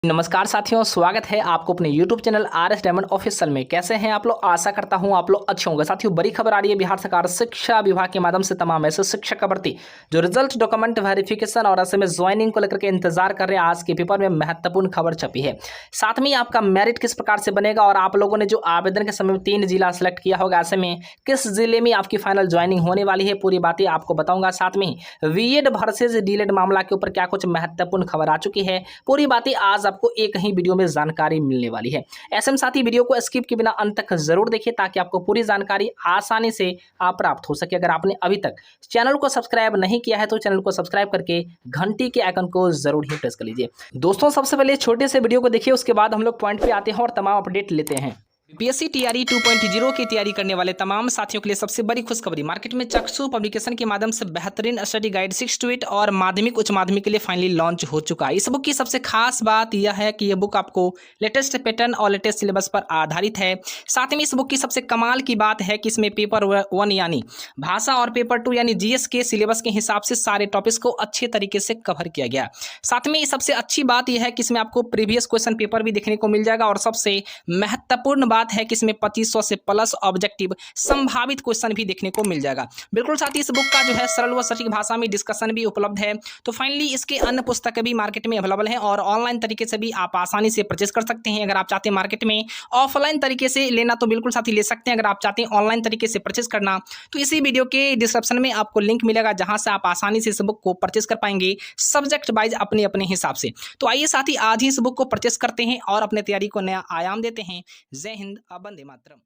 नमस्कार साथियों, स्वागत है आपको अपने YouTube channel RS diamond official में। कैसे हैं आप लोग? आशा करता हूं आप लोग अच्छे होंगे। साथियों, बड़ी खबर आ रही है बिहार सरकार शिक्षा विभाग के माध्यम से तमाम ऐसे शिक्षक का भर्ती जो रिजल्ट, डॉक्यूमेंट वेरिफिकेशन और ऐसे में ज्वाइनिंग को लेकर के इंतजार कर रहे हैं। आज के पेपर में महत्वपूर्ण खबर छपी है। साथ में आपका मेरिट किस प्रकार से बनेगा और आप लोगों ने जो आवेदन के समय में 3 जिला सेलेक्ट किया होगा, ऐसे में किस जिले में आपकी फाइनल ज्वाइनिंग होने वाली है, पूरी बातें आपको बताऊंगा। साथ में ही बीएड वर्सेज डीएलएड मामला के ऊपर क्या कुछ महत्वपूर्ण खबर आ चुकी है, पूरी बातें आज आपको एक ही वीडियो में जानकारी मिलने वाली है। ऐसे में साथी वीडियो को स्किप के बिना अंत तक जरूर देखिए ताकि आपको पूरी जानकारी आसानी से प्राप्त हो सके। अगर आपने अभी तक चैनल को सब्सक्राइब नहीं किया है तो चैनल को सब्सक्राइब करके घंटी के आइकन को जरूर ही प्रेस कर लीजिए। दोस्तों, सबसे पहले छोटे से वीडियो को देखिए, उसके बाद हम लोग पॉइंट पे आते हैं और तमाम अपडेट लेते हैं। बीपीएससी टीआरई 2.0 की तैयारी करने वाले तमाम साथियों के लिए सबसे बड़ी खुशखबरी। मार्केट में चक्षु पब्लिकेशन के माध्यम से बेहतरीन स्टडी गाइड 6 to 8 और माध्यमिक उच्च माध्यमिक के लिए फाइनली लॉन्च हो चुका है। इस बुक की सबसे खास बात यह है कि यह बुक आपको लेटेस्ट पैटर्न और लेटेस्ट सिलेबस पर आधारित है। साथ में इस बुक की सबसे कमाल की बात है कि इसमें पेपर 1 यानी भाषा और पेपर 2 यानी जीएस के सिलेबस के हिसाब से सारे टॉपिक्स को अच्छे तरीके से कवर किया गया। साथ में सबसे अच्छी बात यह है कि इसमें आपको प्रीवियस क्वेश्चन पेपर भी देखने को मिल जाएगा और सबसे महत्वपूर्ण बात है कि इसमें 2500 से प्लस ऑब्जेक्टिव संभावित क्वेश्चन भी देखने को मिल जाएगा। बिल्कुल साथ ही इस बुक का जो है सरल व सटीक भाषा में डिस्कशन भी उपलब्ध है। तो फाइनली इसके अन्य पुस्तकें भी मार्केट में अवेलेबल हैं और ऑनलाइन तरीके से भी आप आसानी से परचेज कर सकते हैं। अगर आप चाहते हैं मार्केट में ऑफलाइन तरीके से लेना तो बिल्कुल साथी ले सकते हैं। अगर आप चाहते हैं ऑनलाइन तरीके से परचेज करना तो इसी वीडियो के डिस्क्रिप्शन में आपको लिंक मिलेगा जहां से आप आसानी से इस बुक को परचेज कर पाएंगे सब्जेक्ट वाइज अपने अपने हिसाब से। तो आइए साथी आज ही इस बुक को परचेज करते हैं और अपने तैयारी को नया आयाम देते हैं। जय हिंद, वंदे मातरम।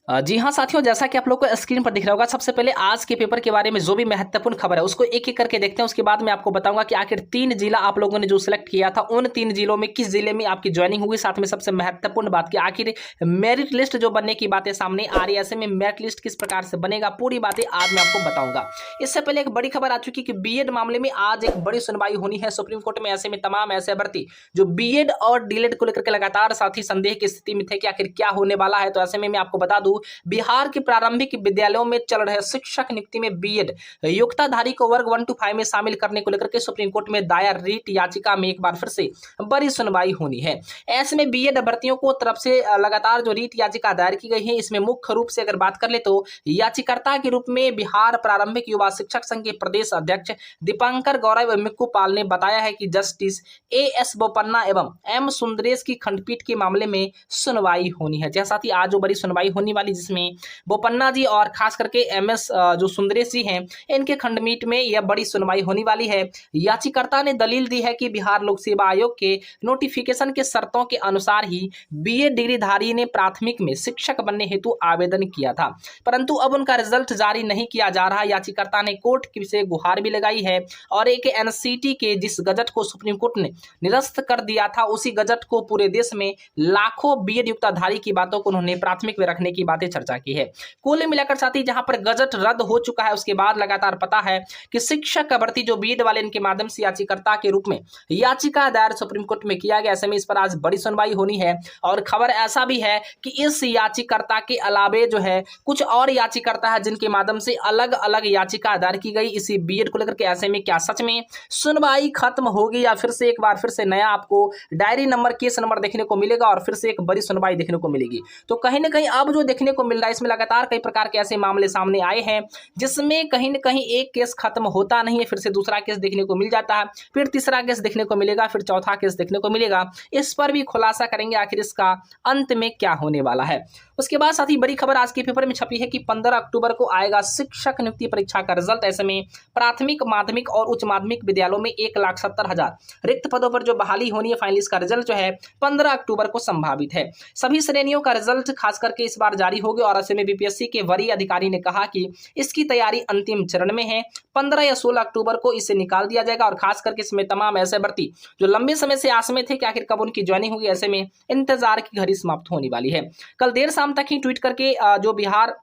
जी हाँ साथियों, जैसा कि आप लोग को स्क्रीन पर दिख रहा होगा, सबसे पहले आज के पेपर के बारे में जो भी महत्वपूर्ण खबर है उसको एक एक करके देखते हैं। उसके बाद मैं आपको बताऊंगा कि आखिर 3 जिला आप लोगों ने जो सिलेक्ट किया था उन 3 जिलों में किस जिले में आपकी ज्वाइनिंग होगी। साथ में सबसे महत्वपूर्ण बात कि आखिर मेरिट लिस्ट जो बनने की बातें सामने आ रही है, ऐसे में मेरिट लिस्ट किस प्रकार से बनेगा, पूरी बातें आज मैं आपको बताऊंगा। इससे पहले एक बड़ी खबर आ चुकी कि बीएड मामले में आज एक बड़ी सुनवाई होनी है सुप्रीम कोर्ट में। ऐसे में तमाम ऐसे अभ्यर्थी जो बीएड और डीएलएड को लेकर के लगातार साथी संदेह की स्थिति में थे कि आखिर क्या होने वाला है। तो ऐसे में मैं आपको बता दूं, बिहार के प्रारंभिक विद्यालयों में चल रहे शिक्षक नियुक्ति में बीएड योग्यताधारी को वर्ग 1 to 5 में शामिल करने को लेकर के सुप्रीम कोर्ट में दायर रीट याचिका में एक बार फिर से बड़ी सुनवाई होनी है। ऐसे में बीएड अभ्यर्थियों को तरफ से लगातार जो रीट याचिका दायर की गई है, इसमें मुख्य रूप से अगर बात कर ले तो याचिकाकर्ता के रूप में बिहार प्रारंभिक युवा शिक्षक संघ के प्रदेश अध्यक्ष दीपांकर गौरव मिक्कू पाल ने बताया है कि जस्टिस एएस बोपन्ना एवं एम सुंदरेश की खंडपीठ के मामले में सुनवाई होनी है। जैसा कि आज जो बड़ी सुनवाई होने वाली, जिसमें बोपन्ना जी और खास करके एमएस जो सुंदरेश जी हैं, इनके खंडपीठ में यह बड़ी सुनवाई होने वाली है। याचिकाकर्ता ने दलील दी है कि बिहार लोक सेवा आयोग के नोटिफिकेशन के शर्तों के अनुसार ही बीए डिग्रीधारी ने प्राथमिक में शिक्षक बनने हेतु आवेदन किया था, परंतु अब उनका रिजल्ट जारी नहीं किया जा रहा। याचिकाकर्ता ने कोर्ट से गुहार भी लगाई है और एक एनसीटी के जिस गजट को सुप्रीम कोर्ट ने निरस्त कर दिया था, उसी गजट को पूरे देश में लाखों बीएड युक्ताधारी की बातों को उन्होंने प्राथमिक में रखने की बातें चर्चा की है। कुल मिलाकर साथी जहां पर गजट रद्द हो चुका है, उसके बाद लगातार पता है कि शिक्षक का भर्ती जो बीएड वाले इनके माध्यम से याचिकाकर्ता के रूप में याचिका दायर सुप्रीम कोर्ट में किया गया। ऐसे में इस पर आज बड़ी सुनवाई होनी है और खबर ऐसा भी है कि इस याचिकाकर्ता के अलावे जो है कुछ और याचिकाकर्ता है जिनके माध्यम से अलग अलग याचिका दायर की गई इसी बीएड को लेकर के। ऐसे में क्या सच में सुनवाई खत्म होगी या फिर से एक बार फिर से नया आपको डायरी नंबर, केस नंबर देखने को मिलेगा और फिर से एक बड़ी सुनवाई देखने को मिलेगी। तो कहीं ना कहीं अब जो देखने को मिल रहा है, इसमें लगातार कई प्रकार के ऐसे मामले सामने आए हैं जिसमें कहीं न कहीं एक केस खत्म होता नहीं है, फिर से दूसरा केस देखने को मिल जाता है, फिर तीसरा केस देखने को मिलेगा, फिर चौथा केस देखने को मिलेगा। इस पर भी खुलासा करेंगे आखिर इसका अंत में क्या होने वाला है। उसके बाद साथ ही बड़ी खबर आज के पेपर में छपी है कि 15 अक्टूबर को आएगा शिक्षक नियुक्ति परीक्षा का रिजल्ट। ऐसे में प्राथमिक, माध्यमिक और उच्च माध्यमिक विद्यालयों में 1,70,000 रिक्त पदों पर जो बहाली होनी है, फाइनली इसका रिजल्ट जो है 15 अक्टूबर को संभावित है। सभी श्रेणियों का रिजल्ट खास करके इस बार जारी होगी और ऐसे में बीपीएससी के वरीय अधिकारी ने कहा कि इसकी तैयारी अंतिम चरण में है। 15 या 16 अक्टूबर को इसे निकाल दिया जाएगा और खास करके इसमें तमाम ऐसे भर्ती जो लंबे समय से आस में थे कि आखिर कब उनकी ज्वाइनिंग होगी, ऐसे में इंतजार की घड़ी समाप्त होने वाली है। कल देर शाम तक ही ट्वीट करके जो बिहार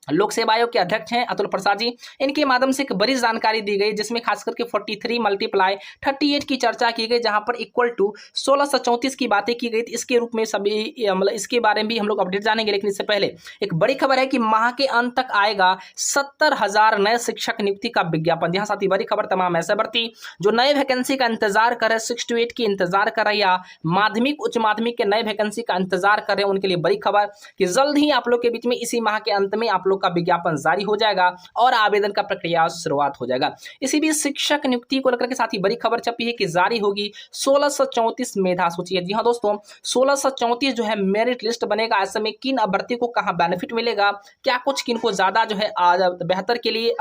लोक सेवा आयोग के अध्यक्ष हैं अतुल प्रसाद जी। इनके माध्यम से एक बड़ी जानकारी दी गई जिसमें खास करके 43 मल्टीप्लाई 38 की चर्चा की गई, जहां पर इक्वल टू 1634 की बातें की गई थी। इसके रूप में सभी मतलब इसके बारे में भी हम लोग अपडेट जानेंगे, लेकिन इससे पहले एक बड़ी खबर है कि माह के अंत तक आएगा 70,000 नए शिक्षक नियुक्ति का विज्ञापन। यहाँ साथ ही बड़ी खबर तमाम ऐसे भर्ती जो नए वैकेंसी का इंतजार कर रहे, 6 to 8 की इंतजार कर रहे या माध्यमिक उच्च माध्यमिक के नए वैकेंसी का इंतजार कर रहे हैं, उनके लिए बड़ी खबर कि जल्द ही आप लोग के बीच में इसी माह के अंत में आप लोग का विज्ञापन जारी हो जाएगा और आवेदन का प्रक्रिया शुरुआत हो जाएगा। इसी बीच शिक्षक नियुक्ति को लेकर के साथ ही बड़ी खबर छपी है कि जारी होगी 1634 मेधा सूची है। जी हाँ दोस्तों, 1634 जो है मेरिट लिस्ट बनेगा। ऐसे में किन अभ्यर्थी को कहां बेनिफिट मिलेगा, क्या कुछ किन को ज्यादा जो है बेहतर के लिए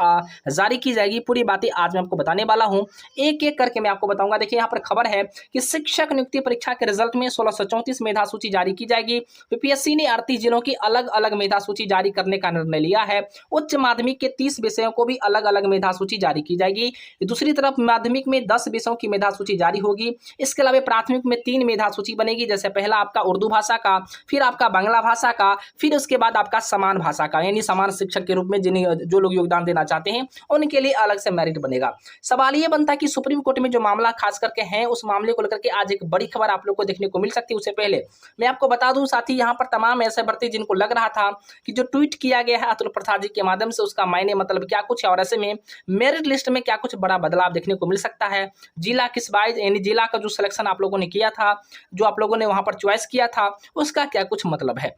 जारी की जाएगी, पूरी बातें आज मैं आपको बताने वाला हूं, एक एक करके मैं आपको बताऊंगा। देखिए यहाँ पर खबर है कि शिक्षक नियुक्ति परीक्षा के रिजल्ट में 1634 मेधा सूची जारी की जाएगी। पीपीएससी ने 38 जिलों की अलग अलग मेधा सूची जारी करने का निर्णय लिया है। उच्च माध्यमिक के 30 विषयों को भी अलग अलग मेधा सूची जारी की जाएगी। दूसरी तरफ माध्यमिक में 10 विषयों की मेधा सूची जारी होगी। इसके अलावा प्राथमिक में 3 मेधा सूची बनेगी, जैसे पहला आपका उर्दू भाषा का, फिर आपका बांग्ला भाषा का, फिर उसके बाद आपका समान भाषा का, यानी समान शिक्षक के रूप में जिन्हें जो लोग योगदान देना चाहते हैं उनके लिए अलग से मेरिट बनेगा। सवाल ये बनता है कि सुप्रीम कोर्ट में जो मामला खास करके है, उस मामले को लेकर के आज एक बड़ी खबर आप लोग को देखने को मिल सकती है। उससे पहले मैं आपको बता दूं साथी, यहाँ पर तमाम ऐसे भर्ती जिनको लग रहा था कि जो ट्वीट किया गया है अतुल प्रसाद जी के माध्यम से उसका मायने मतलब क्या कुछ है और ऐसे में मेरिट लिस्ट में क्या कुछ बड़ा बदलाव देखने को मिल सकता है। जिला किस वाइज यानी जिला का जो सिलेक्शन आप लोगों ने किया था, जो आप लोगों ने वहां पर चॉइस किया था, उसका क्या कुछ मतलब है।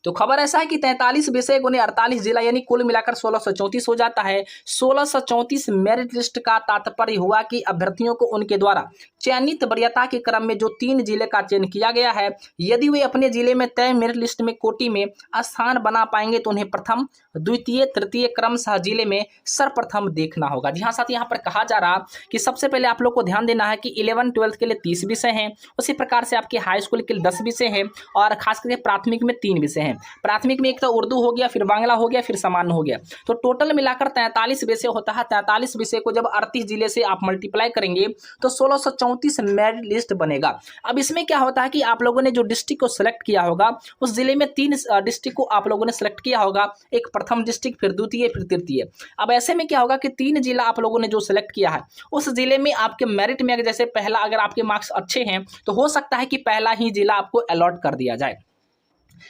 तो खबर ऐसा है कि 43 विषय गुने 48 जिला यानी कुल मिलाकर 1634 हो जाता है। 1634 मेरिट लिस्ट का तात्पर्य हुआ कि अभ्यर्थियों को उनके द्वारा चयनित वरीयता के क्रम में जो 3 जिले का चयन किया गया है, यदि वे अपने जिले में तय मेरिट लिस्ट में कोटि में स्थान बना पाएंगे तो उन्हें प्रथम द्वितीय तृतीय क्रमशः जिले में सर्वप्रथम देखना होगा। जी हाँ साथ यहाँ पर कहा जा रहा कि सबसे पहले आप लोग को ध्यान देना है कि 11-12 के लिए 30 विषय हैं, उसी प्रकार से आपके हाई स्कूल के लिए 10 विषय हैं और खास करके प्राथमिक में 3 विषय हैं। प्राथमिक में एक तो उर्दू हो गया, फिर बांग्ला हो गया, फिर सामान्य हो गया, तो टोटल मिलाकर 43 विषय होता है। 43 विषय को जब 38 जिले से आप मल्टीप्लाई करेंगे तो 1634 मेरिट लिस्ट बनेगा। अब इसमें क्या होता है कि आप लोगों ने जो डिस्ट्रिक्ट को सिलेक्ट किया होगा, उस जिले में 3 डिस्ट्रिक्ट को आप लोगों ने सिलेक्ट किया होगा, एक प्रथम डिस्ट्रिक्ट, फिर द्वितीय, फिर तृतीय। अब ऐसे में क्या होगा कि 3 जिला आप लोगों ने जो सिलेक्ट किया है, उस जिले में आपके मेरिट में जैसे पहला अगर आपके मार्क्स अच्छे हैं तो हो सकता है कि पहला ही जिला आपको अलॉट कर दिया जाए।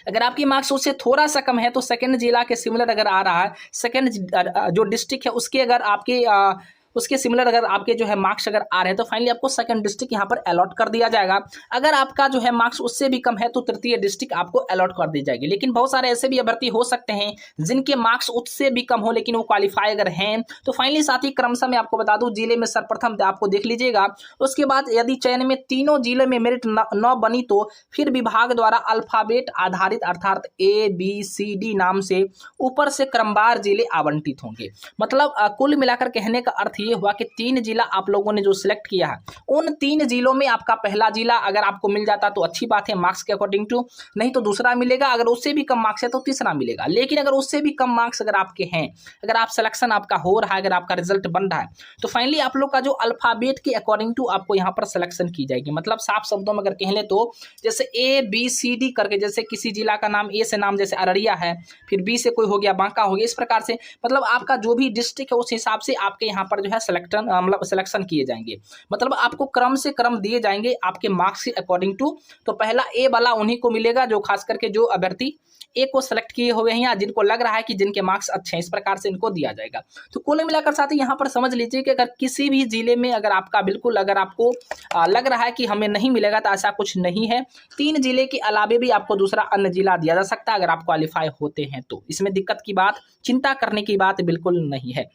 अगर आपकी मार्क्स उससे थोड़ा सा कम है तो सेकंड जिला के सिमिलर अगर आ रहा है, सेकंड जो डिस्ट्रिक्ट है उसके अगर आपके उसके सिमिलर अगर आपके जो है मार्क्स अगर आ रहे हैं तो फाइनली आपको सेकंड डिस्ट्रिक्ट यहाँ पर अलॉट कर दिया जाएगा। अगर आपका जो है मार्क्स उससे भी कम है तो तृतीय डिस्ट्रिक्ट आपको अलॉट कर दी जाएगी। लेकिन बहुत सारे ऐसे भी अभ्यर्थी हो सकते हैं जिनके मार्क्स उससे भी कम हो लेकिन वो क्वालिफाई अगर हैं तो फाइनली साथ ही क्रमशः मैं आपको बता दूं जिले में सर्वप्रथम आपको देख लीजिएगा। उसके बाद यदि चयन में तीनों जिले में मेरिट न बनी तो फिर विभाग द्वारा अल्फाबेट आधारित अर्थात ABCD नाम से ऊपर से क्रमवार जिले आवंटित होंगे। मतलब कुल मिलाकर कहने का अर्थ ये हुआ कि 3 जिला आप लोगों ने जो सिलेक्ट किया है, उन 3 जिलों में आपका पहला जिला अगर आपको मिल जाता तो अच्छी बात है मार्क्स के अकॉर्डिंग टू, नहीं तो दूसरा मिलेगा, अगर उससे भी कम मार्क्स है तो तीसरा मिलेगा। लेकिन अगर उससे भी कम मार्क्स अगर आपके हैं, अगर आप सिलेक्शन आपका हो रहा है, अगर आपका रिजल्ट बन रहा है तो फाइनली आप लोग का जो अल्फाबेट के अकॉर्डिंग टू आपको यहाँ पर सिलेक्शन की जाएगी। मतलब साफ शब्दों में अगर कह लें तो जैसे ABCD करके, जैसे किसी जिला का नाम A से नाम जैसे अररिया है, फिर B से कोई हो गया बांका हो गया, इस प्रकार से मतलब आपका जो भी डिस्ट्रिक्ट है उस हिसाब से आपके यहाँ पर जो है सिलेक्शन किए जाएंगे। मतलब आपको क्रम से क्रम दिए जाएंगे आपके मार्क्स के अकॉर्डिंग टू। तो पहला A वाला उन्हीं को मिलेगा जो खास करके जो अभ्यर्थी A को सिलेक्ट किए हुए हैं या जिनको लग रहा है कि जिनके मार्क्स अच्छे हैं, इस प्रकार से इनको दिया जाएगा। तो कुल मिलाकर साथ ही यहाँ पर समझ लीजिए कि अगर किसी भी जिले में अगर आपका बिल्कुल अगर आपको लग रहा है कि हमें नहीं मिलेगा तो ऐसा कुछ नहीं है। 3 जिले के अलावे भी आपको दूसरा अन्य जिला दिया जा सकता है अगर आप क्वालिफाई होते हैं तो। इसमें दिक्कत की बात, चिंता करने की बात बिल्कुल नहीं है।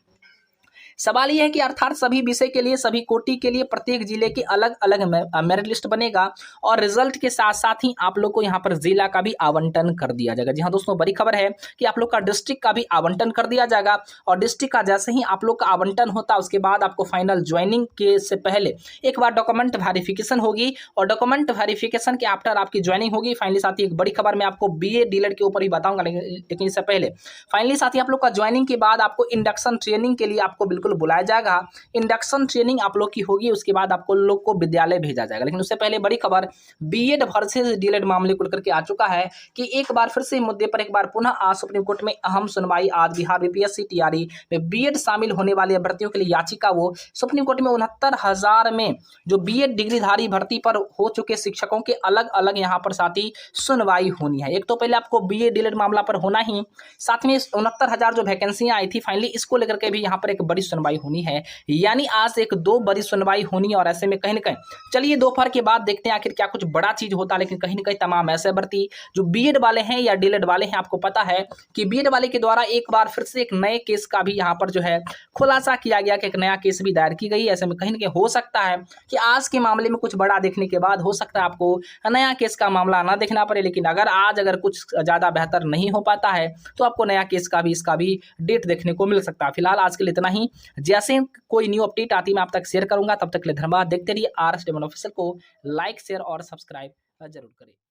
सवाल यह है कि अर्थात सभी विषय के लिए, सभी कोटि के लिए प्रत्येक जिले की अलग अलग मेरिट लिस्ट बनेगा और रिजल्ट के साथ साथ ही आप लोग को यहाँ पर जिला का भी आवंटन कर दिया जाएगा। जी हाँ दोस्तों, बड़ी खबर है कि आप लोग का डिस्ट्रिक्ट का भी आवंटन कर दिया जाएगा और डिस्ट्रिक्ट का जैसे ही आप लोग का आवंटन होता है उसके बाद आपको फाइनल ज्वाइनिंग के से पहले एक बार डॉक्यूमेंट वेरिफिकेशन होगी और डॉक्यूमेंट वेरिफिकेशन के आफ्टर आपकी ज्वाइनिंग होगी। फाइनली साथ ही एक बड़ी खबर मैं आपको BA डीलर के ऊपर ही बताऊंगा, लेकिन इससे पहले फाइनली साथ ही आप लोग का ज्वाइनिंग के बाद आपको इंडक्शन ट्रेनिंग के लिए आपको बिल्कुल बिल्कुल बुलाया जाएगा, इंडक्शन ट्रेनिंग आप लोग की होगी, उसके बाद आपको लोग को विद्यालय भेजा जाएगा। लेकिन उससे पहले बड़ी खबर बीएड वर्सेस डीएलएड मामले को लेकर के आ चुका है कि एक बार फिर से मुद्दे पर एक बार पुनः आज सुप्रीम कोर्ट में अहम सुनवाई। आज बिहार बीपीएससी टीआरई में बीएड शामिल होने वाले अभ्यर्थियों के लिए याचिका वो सुप्रीम कोर्ट में 69,000 में जो बीएड डिग्रीधारी भर्ती पर हो चुके शिक्षकों के अलग अलग यहाँ पर साथ ही सुनवाई होनी है। एक तो पहले आपको बीएड डीएलएड मामला पर होना ही, साथ में 69,000 जो वैकेंसियां आई थी फाइनली इसको लेकर के भी यहाँ पर एक बड़ी सुनवाई होनी है। यानी आज एक दो बड़ी सुनवाई होनी है और ऐसे में कहीं ना कहीं चलिए दोपहर के बाद देखते हैं आखिर क्या कुछ बड़ा चीज होता है। लेकिन कहीं ना कहीं तमाम ऐसे भर्ती जो बीएड वाले हैं या डीएलएड वाले हैं, आपको पता है कि बीएड वाले के द्वारा एक बार फिर से एक नए केस का भी यहाँ पर जो है खुलासा किया गया कि एक नया केस भी दायर की गई। ऐसे में कहीं ना कहीं हो सकता है कि आज के मामले में कुछ बड़ा देखने के बाद हो सकता है आपको नया केस का मामला ना देखना पड़े। लेकिन अगर कुछ ज्यादा बेहतर नहीं हो पाता है तो आपको नया केस का भी इसका भी डेट देखने को मिल सकता है। फिलहाल आज के लिए इतना ही, जैसे कोई न्यू अपडेट आती मैं आप तक शेयर करूंगा। तब तक के लिए धन्यवाद। देखते रहिए RS डायमंड ऑफिशियल को लाइक शेयर और सब्सक्राइब जरूर करें।